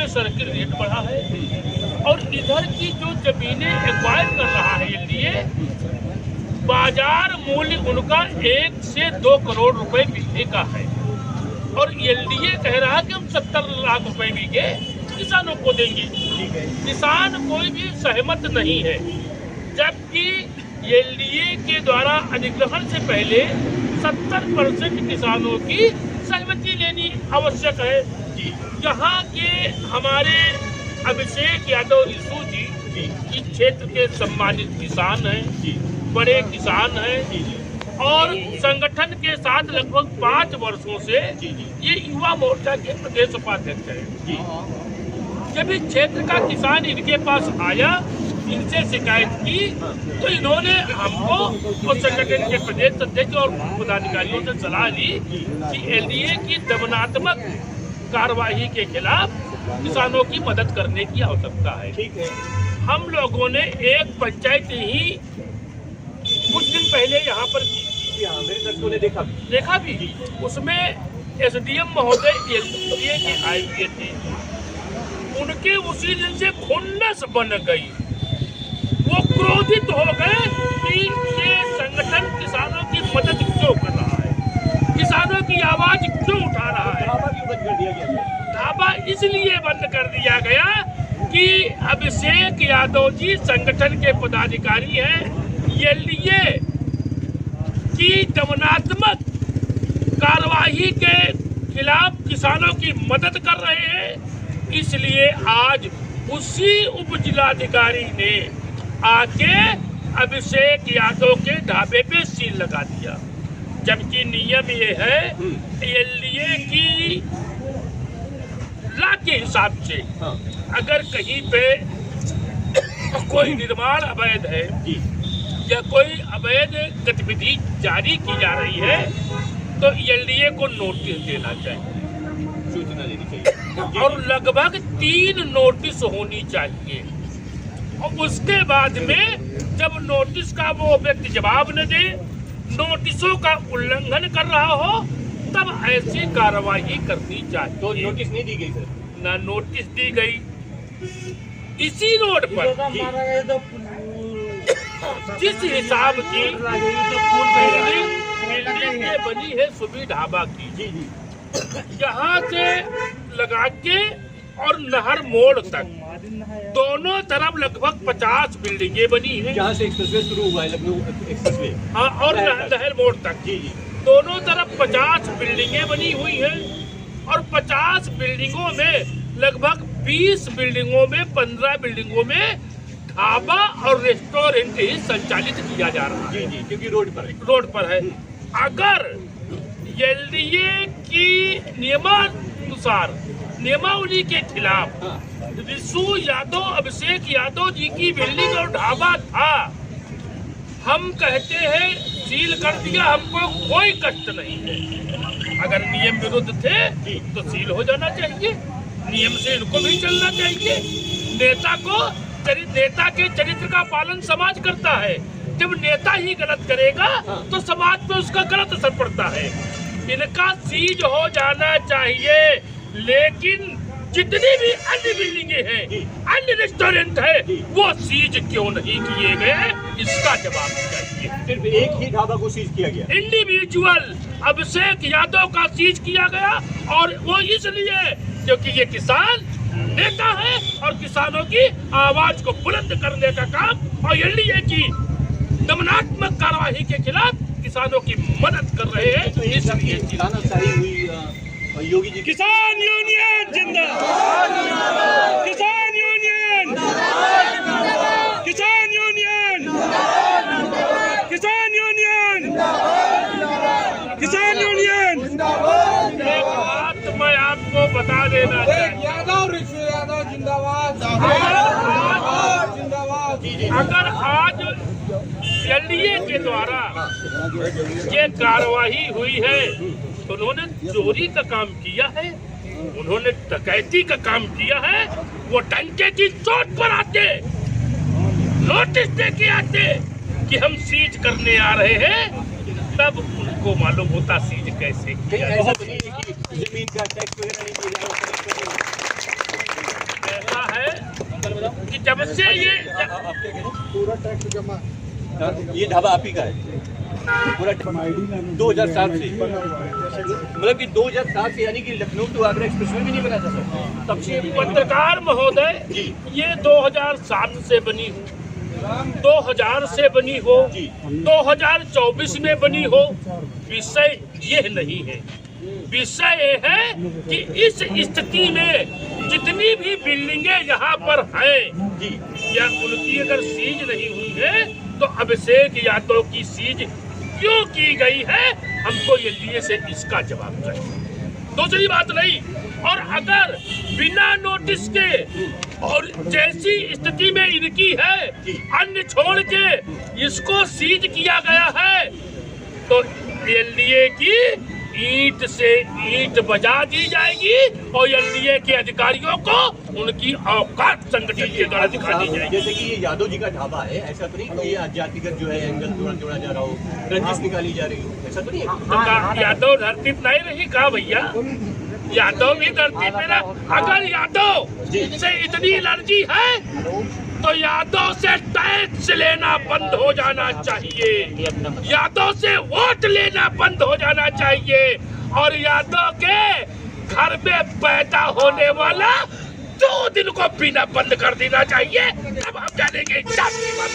में circuit rate बढ़ा है और इधर की जो जमीनें एक्वायर कर रहा है एलडीए, बाजार मूल्य उनका 1 से 2 करोड़ रुपए बीघे का है और एलडीए कह रहा है कि हम 70 लाख रुपए बीघे किसानों को देंगे। किसान कोई भी सहमत नहीं है, जबकि एलडीए के द्वारा अधिग्रहण से पहले 70% किसानों की सहमति लेनी आवश्यक है। यहाँ के हमारे अभिषेक यादव रिसू जी इस क्षेत्र के सम्मानित किसान हैं, बड़े किसान हैं और संगठन के साथ लगभग 5 वर्षों से ये युवा मोर्चा के प्रदेश उपाध्यक्ष हैं। जब इस क्षेत्र का किसान इनके पास आया, इनसे शिकायत की, तो इन्होंने हमको और संगठन के प्रदेश अध्यक्ष और पदाधिकारियों से सलाह ली कि एलडीए की दमनात्मक कार्रवाई के खिलाफ किसानों की मदद करने की आवश्यकता है। ठीक है। हम लोगों ने एक पंचायत ही कुछ दिन पहले यहाँ पर मेरे दर्शकों ने देखा भी। उसमें एसडीएम महोदय एलडीए के आए हुए थे, उनके उसी दिन से खुन्नस बन गई। वो क्रोधित हो गए कि ये संगठन किसानों की मदद क्यों कर रहा है, किसानों की आवाज क्यों उठा रहा है। ढाबा क्यों बंद कर दिया गया? ढाबा इसलिए बंद कर दिया गया कि अभिषेक यादव जी संगठन के पदाधिकारी हैं, एलडीए की दमनात्मक कार्रवाई के खिलाफ किसानों की मदद कर रहे हैं। इसलिए आज उसी उप जिलाधिकारी ने आके अभिषेक यादव के ढाबे पे सील लगा दिया, जबकि नियम ये है एलडीए की लॉ के हिसाब से अगर कहीं पे कोई निर्माण अवैध है या कोई अवैध गतिविधि जारी की जा रही है तो एलडीए को नोटिस देना चाहिए, सूचना देनी चाहिए और लगभग 3 नोटिस होनी चाहिए। और उसके बाद में जब नोटिस का वो व्यक्ति जवाब न दे, नोटिसों का उल्लंघन कर रहा हो, तब ऐसी कार्रवाई करनी चाहिए। तो नोटिस नहीं दी गई सर? ना नोटिस दी गई। इसी रोड पर जिस हिसाब की बिल्डिंग बनी है सुबी ढाबा की, यहाँ से लगा के और नहर मोड़ तक दोनों तरफ लगभग 50 बिल्डिंगें बनी हैं। जहाँ से एक्सप्रेसवे शुरू हुआ है, लखनऊ एक्सप्रेसवे, हाँ, और नहर मोड़ तक दोनों तरफ 50 बिल्डिंगें बनी हुई हैं और 50 बिल्डिंगों में लगभग 20 बिल्डिंगों में 15 बिल्डिंगों में ढाबा और रेस्टोरेंट ही संचालित किया जा रहा है। क्योंकि रोड पर है। अगर एलडीए की नियमानुसार नियमावली के खिलाफ रिसू यादव, अभिषेक यादव जी की बिल्डिंग और ढाबा था, हम कहते हैं सील कर दिया, हमको कोई कष्ट नहीं है। अगर नियम विरुद्ध थे तो सील हो जाना चाहिए, नियम से इनको भी चलना चाहिए। नेता के चरित्र का पालन समाज करता है, जब नेता ही गलत करेगा तो समाज पे उसका गलत असर पड़ता है। इनका सीज हो जाना चाहिए, लेकिन जितनी भी अन्य बिल्डिंगे हैं, अन्य रेस्टोरेंट है, वो सीज क्यों नहीं किए गए, इसका जवाब चाहिए। सिर्फ एक ही ढाबा को सीज किया गया, इंडिविजुअल अभिषेक यादव का सीज किया गया, और वो इसलिए क्योंकि ये किसान नेता है और किसानों की आवाज को बुलंद करने का काम और एलडीए की दमनात्मक कार्रवाई के खिलाफ किसानों की मदद कर रहे हैं। तो इसलिए तानाशाही हुई योगी जी। किसान यूनियन जिंदाबाद, किसान यूनियन, किसान यूनियन, किसान यूनियन, किसान यूनियन। एक बात मैं आपको बता देना चाहिए, यादव जिंदाबाद, अगर आज एलडीए के द्वारा ये कार्रवाई हुई है तो उन्होंने चोरी का काम किया है, उन्होंने डकैती का काम किया है। वो डंके की चोट पर आते, नोटिस दे के आते कि हम सीज करने आ रहे हैं, तब उनको मालूम होता सीज कैसे किया। ऐसा तो नहीं है कि जमीन का टैक्स वगैरह नहीं दिया जा रहा है। ऐसा है कि जब से ये आप क्या कह रहे हैं? पूरा टैक्स जमा ये ढाबा आप ही का है पूरा 2007 से, मतलब कि 2007 से, यानी कि लखनऊ टू आगरा एक्सप्रेसवे भी नहीं बना था सर तब से। पत्रकार महोदय, जी। ये 2007 से बनी हो, 2000 से बनी हो, जी। 2024 में बनी हो, विषय ये नहीं है। विषय ये है कि इस स्थिति में जितनी भी बिल्डिंगें यहाँ पर हैं, जी, या उनकी अगर सीज नहीं हुई है तो अभिषेक यादव की सीज क्यों की गई है, हमको ये लिए से इसका जवाब चाहिए। दूसरी बात नहीं, और अगर बिना नोटिस के और जैसी स्थिति में इनकी है, अन्य छोड़ के इसको सीज किया गया है, तो एलडीए की ईंट से ईंट बजा दी जाएगी और एलडीए के अधिकारियों को उनकी औकात संगठन के द्वारा दिखा दी जाएगी। जैसे कि ये यादव जी का ढाबा है, ऐसा तो नहीं कि ये जातिगत जो है एंगल जोड़ा जा रहा हो, रंजिश निकाली जा रही हो, ऐसा तो नहीं है? तो यादव धरती पे नहीं रही कहा भैया, यादव भी धरती पे ना। अगर यादव से इतनी एलर्जी है तो यादव से टैक्स लेना बंद हो जाना चाहिए, यादव से वोट लेना बंद हो जाना चाहिए, और यादव के घर में पैदा होने वाला 2 दिन को पीना बंद कर देना चाहिए। तब हम जानेंगे क्या बात।